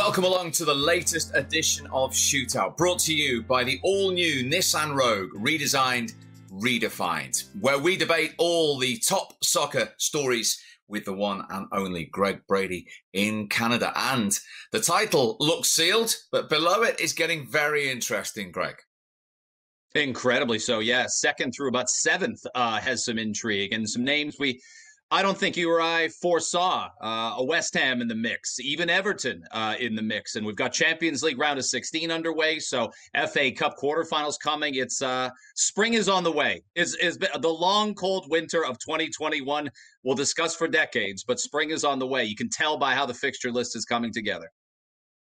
Welcome along to the latest edition of Shootout, brought to you by the all-new Nissan Rogue, redesigned, redefined, where we debate all the top soccer stories with the one and only Greg Brady in Canada. And the title looks sealed, but below it is getting very interesting, Greg. Incredibly so, yeah. Second through about seventh has some intrigue and some names I don't think you or I foresaw. A West Ham in the mix, even Everton in the mix. And we've got Champions League round of 16 underway, so FA Cup quarterfinals coming. It's spring is on the way. Is the long, cold winter of 2021 we'll discuss for decades, but spring is on the way. You can tell by how the fixture list is coming together.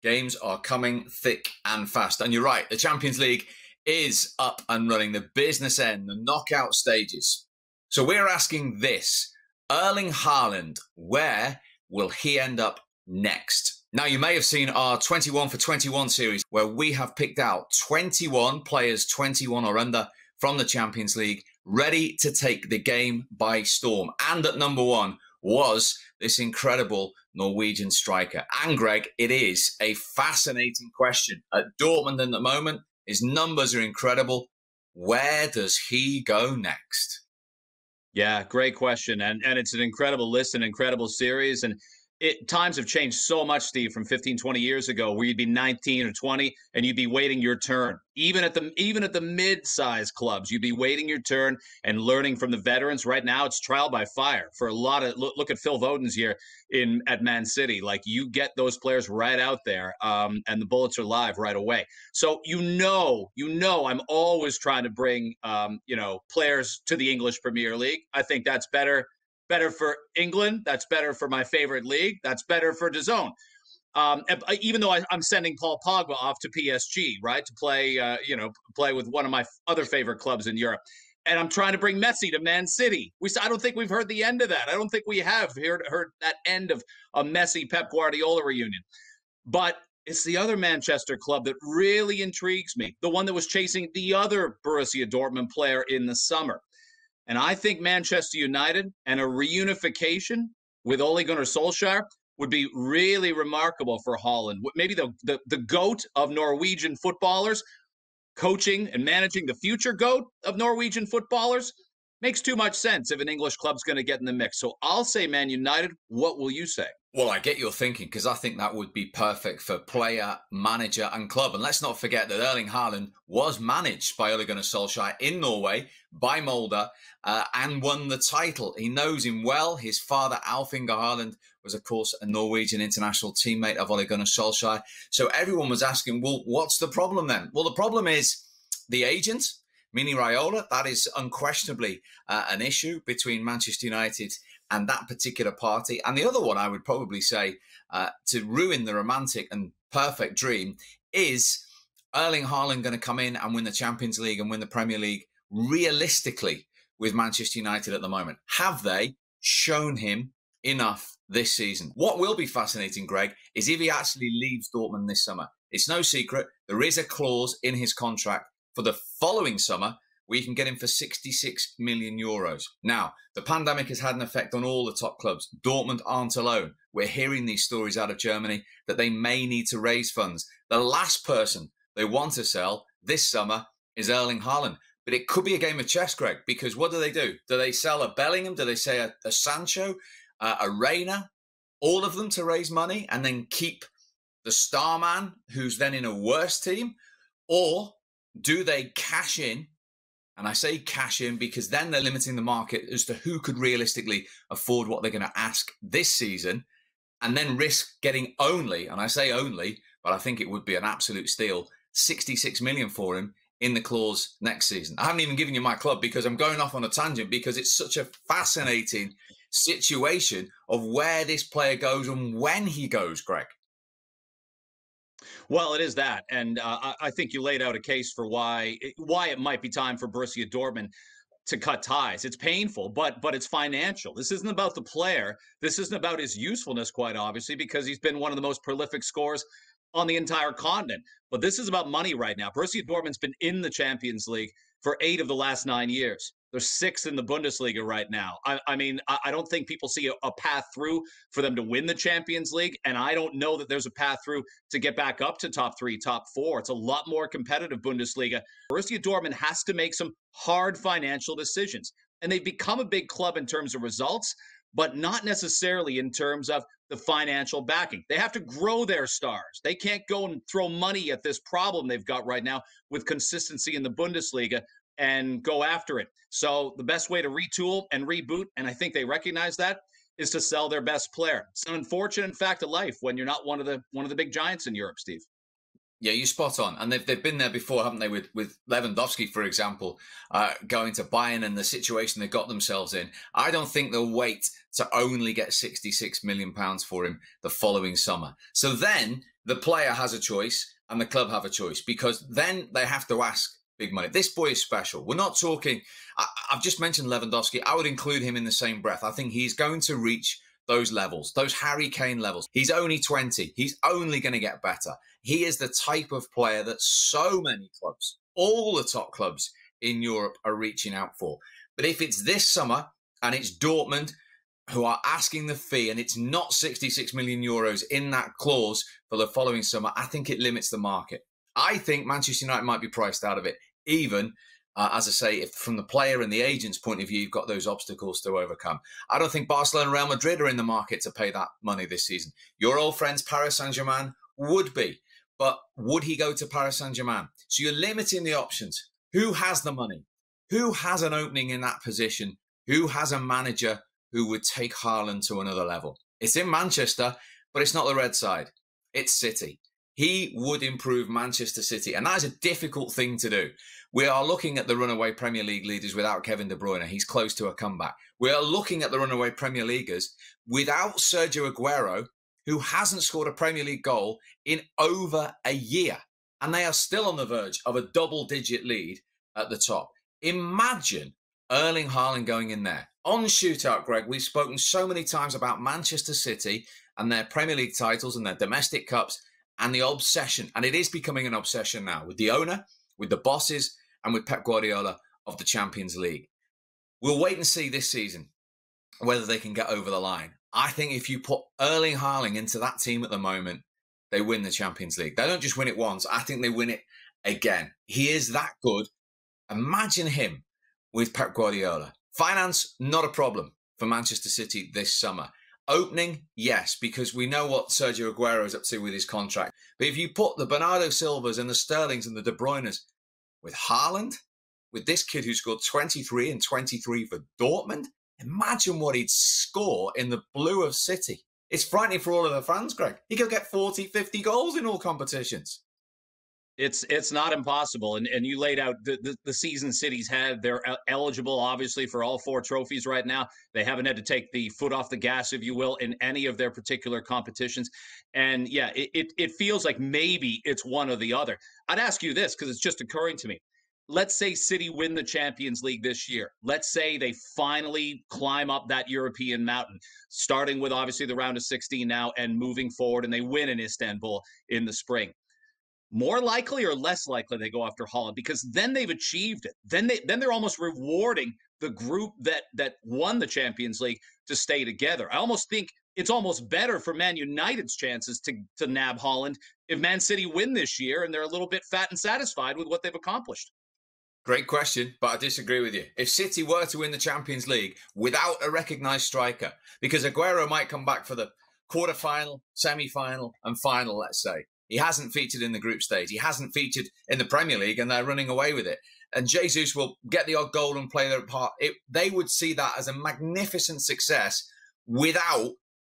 Games are coming thick and fast. And you're right, the Champions League is up and running, the business end, the knockout stages. So we're asking this. Erling Haaland, where will he end up next? Now, you may have seen our 21 for 21 series where we have picked out 21 players, 21 or under, from the Champions League, ready to take the game by storm. And at number one was this incredible Norwegian striker. And Greg, it is a fascinating question. At Dortmund at the moment, his numbers are incredible. Where does he go next? Yeah, great question. And it's an incredible list, an incredible series. And times have changed so much, Steve, from 15, 20 years ago, where you'd be 19 or 20 and you'd be waiting your turn. Even at the mid-sized clubs, you'd be waiting your turn and learning from the veterans. Right now, it's trial by fire for a lot of look at Phil Foden's year at Man City. Like, you get those players right out there, and the bullets are live right away. So I'm always trying to bring players to the English Premier League. I think that's better for England. That's better for my favorite league. That's better for DAZN. Even though I'm sending Paul Pogba off to PSG, right, to play with one of my other favorite clubs in Europe. And I'm trying to bring Messi to Man City. I don't think we've heard the end of that. I don't think we have heard that end of a Messi Pep Guardiola reunion. But it's the other Manchester club that really intrigues me, the one that was chasing the other Borussia Dortmund player in the summer. And I think Manchester United and a reunification with Ole Gunnar Solskjaer would be really remarkable for Haaland. Maybe the GOAT of Norwegian footballers, coaching and managing the future GOAT of Norwegian footballers. Makes too much sense if an English club's going to get in the mix. So I'll say Man United. What will you say? Well, I get your thinking, because I think that would be perfect for player, manager and club. And let's not forget that Erling Haaland was managed by Ole Gunnar Solskjaer in Norway by Molde and won the title. He knows him well. His father, Alf Inge Haaland, was, of course, a Norwegian international teammate of Ole Gunnar Solskjaer. So everyone was asking, well, what's the problem then? Well, the problem is the agent, Mini Raiola. That is unquestionably an issue between Manchester United and that particular party. And the other one I would probably say to ruin the romantic and perfect dream is Erling Haaland going to come in and win the Champions League and win the Premier League realistically with Manchester United at the moment. Have they shown him enough this season? What will be fascinating, Greg, is if he actually leaves Dortmund this summer. It's no secret. There is a clause in his contract for the following summer where you can get him for 66 million euros. Now, the pandemic has had an effect on all the top clubs. Dortmund aren't alone. We're hearing these stories out of Germany that they may need to raise funds. The last person they want to sell this summer is Erling Haaland. But it could be a game of chess, Greg, because what do? Do they sell a Bellingham? Do they say a Sancho, a Reina, all of them to raise money and then keep the star man who's then in a worse team? Or do they cash in? And I say cash in because then they're limiting the market as to who could realistically afford what they're going to ask this season, and then risk getting only, and I say only, but I think it would be an absolute steal, 66 million for him in the clause next season. I haven't even given you my club because I'm going off on a tangent because it's such a fascinating situation of where this player goes and when he goes, Greg. Well, it is that. And I think you laid out a case for why it might be time for Borussia Dortmund to cut ties. It's painful, but it's financial. This isn't about the player. This isn't about his usefulness, quite obviously, because he's been one of the most prolific scorers on the entire continent. But this is about money right now. Borussia Dortmund's been in the Champions League for 8 of the last 9 years. They're 6th in the Bundesliga right now. I mean, I don't think people see a path through for them to win the Champions League, and I don't know that there's a path through to get back up to top 3, top 4. It's a lot more competitive Bundesliga. Borussia Dortmund has to make some hard financial decisions, and they've become a big club in terms of results, but not necessarily in terms of the financial backing. They have to grow their stars. They can't go and throw money at this problem they've got right now with consistency in the Bundesliga and go after it. So the best way to retool and reboot, and I think they recognize that, is to sell their best player. It's an unfortunate fact of life when you're not one of the big giants in Europe, Steve. Yeah, you're spot on. And they've been there before, haven't they, with Lewandowski, for example, going to Bayern and the situation they got themselves in. I don't think they'll wait to only get £66 million for him the following summer. So then the player has a choice and the club have a choice, because then they have to ask big money. This boy is special. We're not talking, I've just mentioned Lewandowski. I would include him in the same breath. I think he's going to reach those levels, those Harry Kane levels. He's only 20. He's only going to get better. He is the type of player that so many clubs, all the top clubs in Europe, are reaching out for. But if it's this summer and it's Dortmund who are asking the fee and it's not 66 million euros in that clause for the following summer, I think it limits the market. I think Manchester United might be priced out of it, even as I say, if from the player and the agent's point of view, you've got those obstacles to overcome. I don't think Barcelona and Real Madrid are in the market to pay that money this season. Your old friends, Paris Saint-Germain, would be. But would he go to Paris Saint-Germain? So you're limiting the options. Who has the money? Who has an opening in that position? Who has a manager who would take Haaland to another level? It's in Manchester, but it's not the red side. It's City. He would improve Manchester City, and that is a difficult thing to do. We are looking at the runaway Premier League leaders without Kevin De Bruyne. He's close to a comeback. We are looking at the runaway Premier Leaguers without Sergio Aguero, who hasn't scored a Premier League goal in over a year. And they are still on the verge of a double-digit lead at the top. Imagine Erling Haaland going in there. On Shootout, Greg, we've spoken so many times about Manchester City and their Premier League titles and their domestic cups and the obsession. And it is becoming an obsession now with the owner, with the bosses, and with Pep Guardiola of the Champions League. We'll wait and see this season whether they can get over the line. I think if you put Erling Haaland into that team at the moment, they win the Champions League. They don't just win it once. I think they win it again. He is that good. Imagine him with Pep Guardiola. Finance, not a problem for Manchester City this summer. Opening, yes, because we know what Sergio Aguero is up to with his contract. But if you put the Bernardo Silvas and the Sterlings and the De Bruynes with Haaland, with this kid who scored 23 and 23 for Dortmund, imagine what he'd score in the blue of City. It's frightening for all of the fans, Greg. He could get 40, 50 goals in all competitions. It's not impossible. And you laid out the season City's had. They're eligible, obviously, for all 4 trophies right now. They haven't had to take the foot off the gas, if you will, in any of their particular competitions. And yeah, it feels like maybe it's one or the other. I'd ask you this, because it's just occurring to me. Let's say City win the Champions League this year. Let's say they finally climb up that European mountain, starting with obviously the round of 16 now and moving forward, and they win in Istanbul in the spring. More likely or less likely they go after Haaland, because then they've achieved it. Then they're almost rewarding the group that won the Champions League to stay together. I almost think it's almost better for Man United's chances to nab Haaland if Man City win this year and they're a little bit fat and satisfied with what they've accomplished. Great question, but I disagree with you. If City were to win the Champions League without a recognised striker, because Aguero might come back for the quarter-final, semi-final and final, let's say. He hasn't featured in the group stage. He hasn't featured in the Premier League, and they're running away with it. And Jesus will get the odd goal and play their part. They would see that as a magnificent success without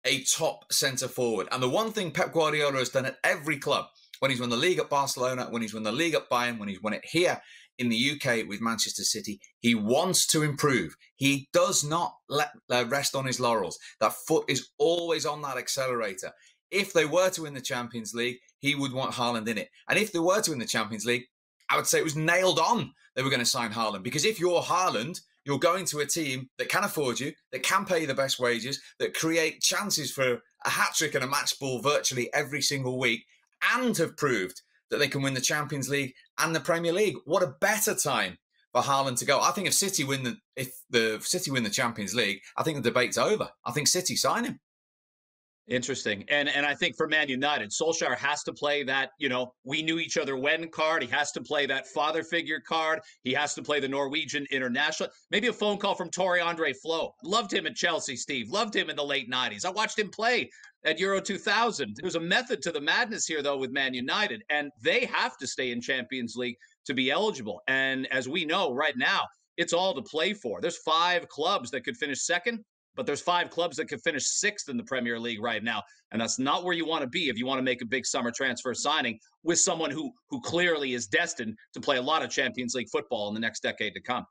a top centre-forward. And the one thing Pep Guardiola has done at every club, when he's won the league at Barcelona, when he's won the league at Bayern, when he's won it here in the UK with Manchester City, he wants to improve. He does not rest on his laurels. That foot is always on that accelerator. If they were to win the Champions League, he would want Haaland in it. And if they were to win the Champions League, I would say it was nailed on they were going to sign Haaland. Because if you're Haaland, you're going to a team that can afford you, that can pay you the best wages, that create chances for a hat-trick and a match ball virtually every single week, and have proved that they can win the Champions League and the Premier League. What a better time for Haaland to go. I think if City win the Champions League, I think the debate's over. I think City sign him. Interesting. And I think for Man United, Solskjaer has to play that, we knew each other when card. He has to play that father figure card. He has to play the Norwegian international. Maybe a phone call from Torre Andre Flo. Loved him at Chelsea, Steve. Loved him in the late 90s. I watched him play at Euro 2000. There's a method to the madness here, though, with Man United. And they have to stay in Champions League to be eligible. And as we know right now, it's all to play for. There's 5 clubs that could finish second, but there's 5 clubs that could finish 6th in the Premier League right now. And that's not where you want to be if you want to make a big summer transfer signing with someone who clearly is destined to play a lot of Champions League football in the next decade to come.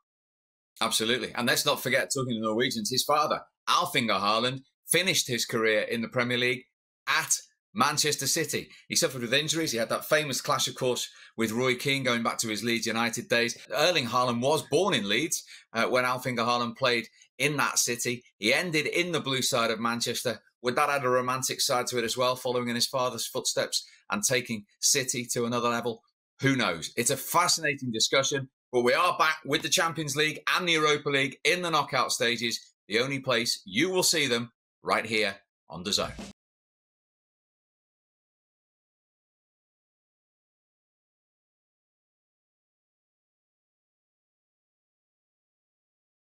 Absolutely. And let's not forget, talking to Norwegians, his father, Erling Haaland, finished his career in the Premier League at Manchester City. He suffered with injuries. He had that famous clash, of course, with Roy Keane going back to his Leeds United days. Erling Haaland was born in Leeds when Erling Haaland played in that city. He ended in the blue side of Manchester. Would that add a romantic side to it as well, following in his father's footsteps and taking City to another level? Who knows? It's a fascinating discussion, but we are back with the Champions League and the Europa League in the knockout stages. The only place you will see them right here on DAZN.